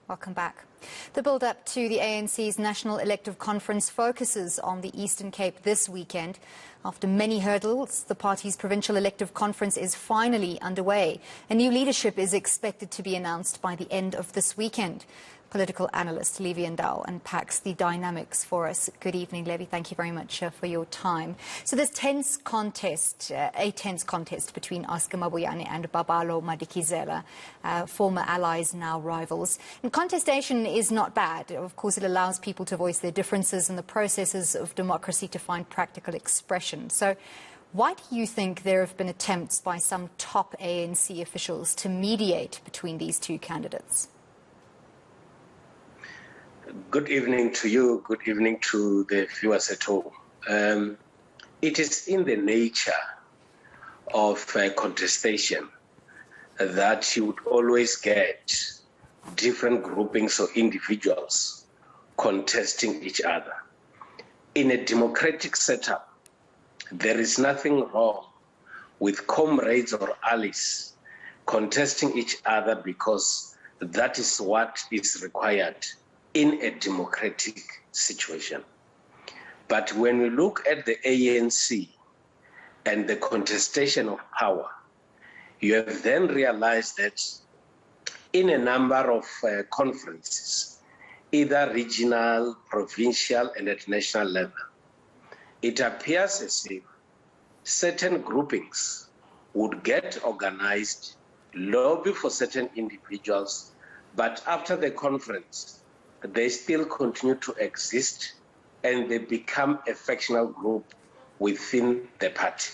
Welcome back. The build-up to the ANC's National Elective Conference focuses on the Eastern Cape this weekend. After many hurdles, the party's provincial elective conference is finally underway. A new leadership is expected to be announced by the end of this weekend. Political analyst Aviwe Mtila unpacks the dynamics for us. Good evening, Levi. Thank you very much for your time. So this tense contest, a tense contest between Oscar Mabuyane and Babalo Madikizela, former allies, now rivals. And contestation is not bad. Of course, it allows people to voice their differences in the processes of democracy to find practical expression. So why do you think there have been attempts by some top ANC officials to mediate between these two candidates? Good evening to you. Good evening to the viewers at home. It is in the nature of contestation that you would always get different groupings or individuals contesting each other. In a democratic setup, there is nothing wrong with comrades or allies contesting each other because that is what is required in a democratic situation. But when we look at the ANC and the contestation of power, you have then realized that in a number of conferences, either regional, provincial, and at national level, it appears as if certain groupings would get organized, lobby for certain individuals, but after the conference, they still continue to exist and they become a factional group within the party.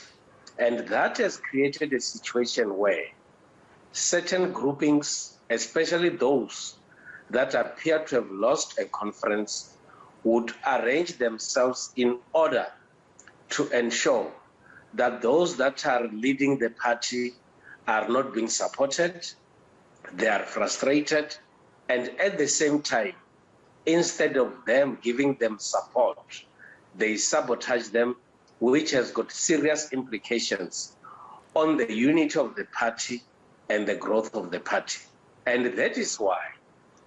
And that has created a situation where certain groupings, especially those that appear to have lost a conference, would arrange themselves in order to ensure that those that are leading the party are not being supported, they are frustrated, and at the same time, instead of them giving them support, they sabotage them, which has got serious implications on the unity of the party and the growth of the party. And that is why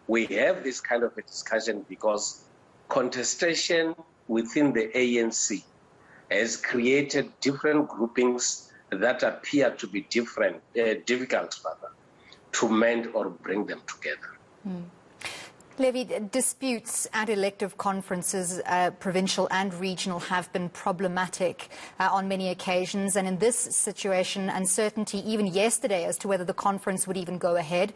we have this kind of a discussion, because contestation within the ANC has created different groupings that appear to be difficult to mend or bring them together. Levi, disputes at elective conferences, provincial and regional, have been problematic on many occasions. And in this situation, uncertainty even yesterday as to whether the conference would even go ahead.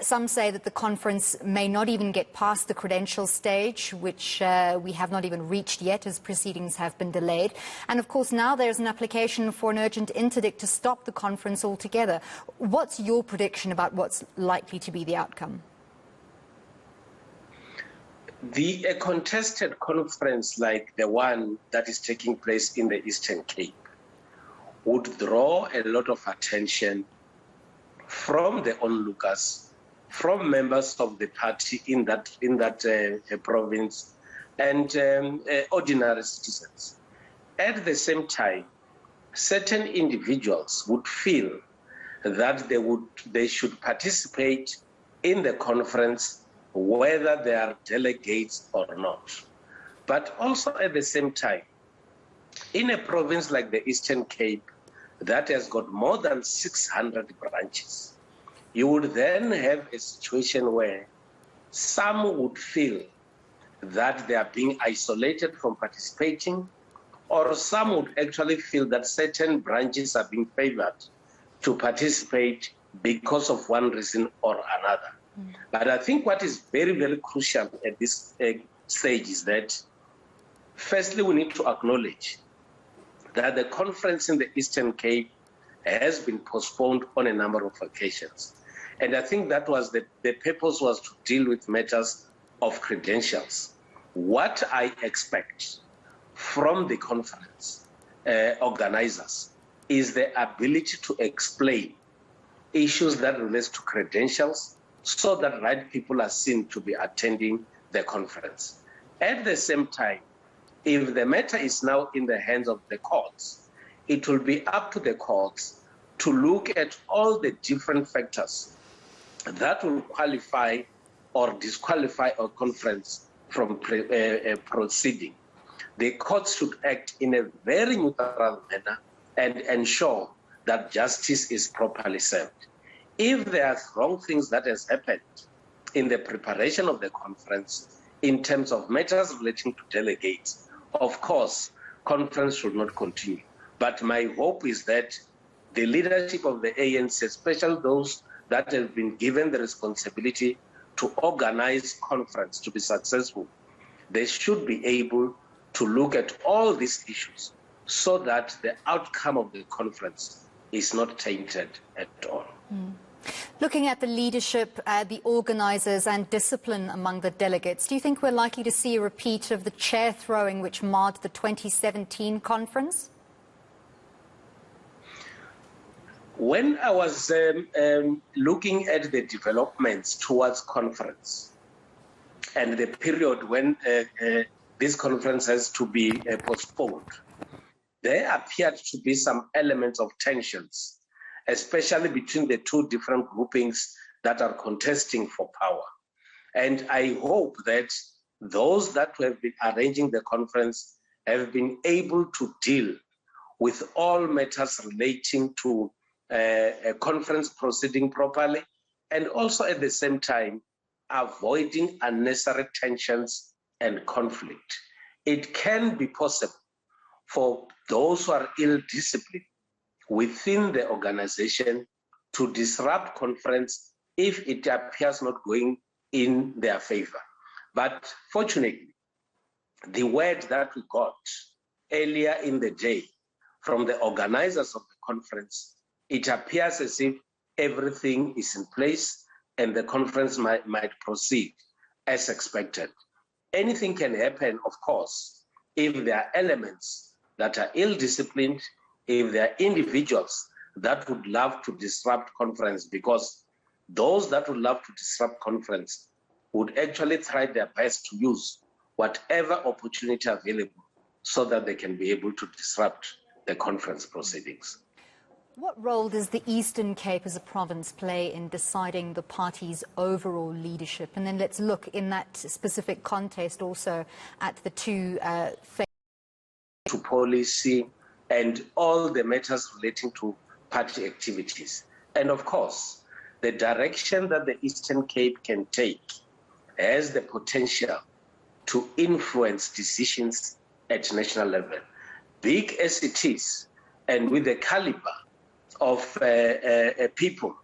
Some say that the conference may not even get past the credential stage, which we have not even reached yet as proceedings have been delayed. And of course, now there's an application for an urgent interdict to stop the conference altogether. What's your prediction about what's likely to be the outcome? A contested conference like the one that is taking place in the Eastern Cape would draw a lot of attention from the onlookers, from members of the party in that province, and ordinary citizens. At the same time, certain individuals would feel that they should participate in the conference whether they are delegates or not. But also at the same time, in a province like the Eastern Cape that has got more than 600 branches, you would then have a situation where some would feel that they are being isolated from participating, or some would actually feel that certain branches are being favored to participate because of one reason or another. But I think what is very, very crucial at this stage is that, firstly, we need to acknowledge that the conference in the Eastern Cape has been postponed on a number of occasions. And I think that was the purpose was to deal with matters of credentials. What I expect from the conference organizers is the ability to explain issues that relate to credentials, so that right people are seen to be attending the conference. At the same time, if the matter is now in the hands of the courts, it will be up to the courts to look at all the different factors that will qualify or disqualify a conference from proceeding. The courts should act in a very neutral manner and ensure that justice is properly served. If there are wrong things that has happened in the preparation of the conference in terms of matters relating to delegates, of course, conference should not continue. But my hope is that the leadership of the ANC, especially those that have been given the responsibility to organize conference to be successful, they should be able to look at all these issues so that the outcome of the conference is not tainted at all. Looking at the leadership, the organisers and discipline among the delegates, do you think we're likely to see a repeat of the chair throwing which marred the 2017 conference? When I was looking at the developments towards conference and the period when this conference has to be postponed, there appeared to be some elements of tensions, especially between the two different groupings that are contesting for power. And I hope that those that have been arranging the conference have been able to deal with all matters relating to a conference proceeding properly, and also at the same time avoiding unnecessary tensions and conflict. It can be possible for those who are ill-disciplined within the organization to disrupt conference if it appears not going in their favor. But fortunately, the word that we got earlier in the day from the organizers of the conference, it appears as if everything is in place and the conference might proceed as expected. Anything can happen, of course, if there are elements that are ill-disciplined, if there are individuals that would love to disrupt conference, because those that would love to disrupt conference would actually try their best to use whatever opportunity available so that they can be able to disrupt the conference proceedings. What role does the Eastern Cape as a province play in deciding the party's overall leadership? And then let's look in that specific context also at the two to policy and all the matters relating to party activities. And of course, the direction that the Eastern Cape can take has the potential to influence decisions at national level. Big as it is, and with the caliber of people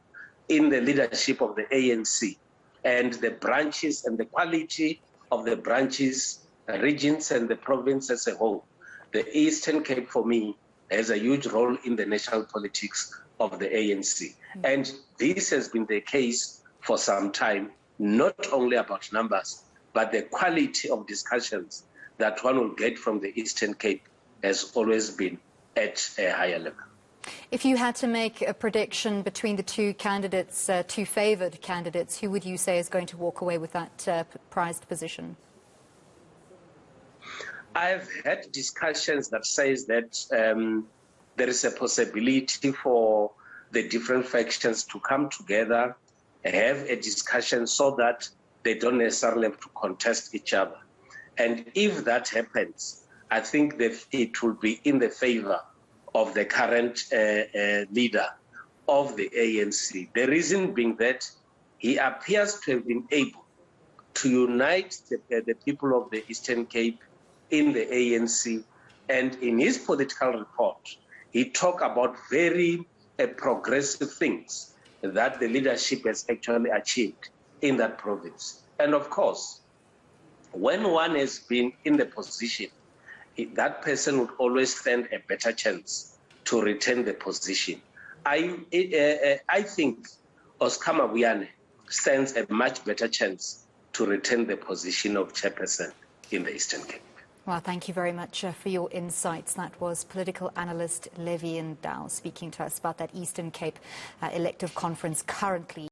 in the leadership of the ANC and the branches and the quality of the branches, regions and the province as a whole, the Eastern Cape for me has a huge role in the national politics of the ANC. And this has been the case for some time, not only about numbers, but the quality of discussions that one will get from the Eastern Cape has always been at a higher level. If you had to make a prediction between the two candidates, two favoured candidates, who would you say is going to walk away with that prized position? I've had discussions that says that there is a possibility for the different factions to come together, have a discussion so that they don't necessarily have to contest each other. And if that happens, I think that it will be in the favor of the current leader of the ANC. The reason being that he appears to have been able to unite the people of the Eastern Cape in the ANC. And in his political report, he talked about very progressive things that the leadership has actually achieved in that province. And of course, when one has been in the position, that person would always stand a better chance to retain the position. I think Oscar Mabuyane stands a much better chance to retain the position of chairperson in the Eastern Cape. Well, thank you very much for your insights. That was political analyst Aviwe Mtila speaking to us about that Eastern Cape elective conference currently.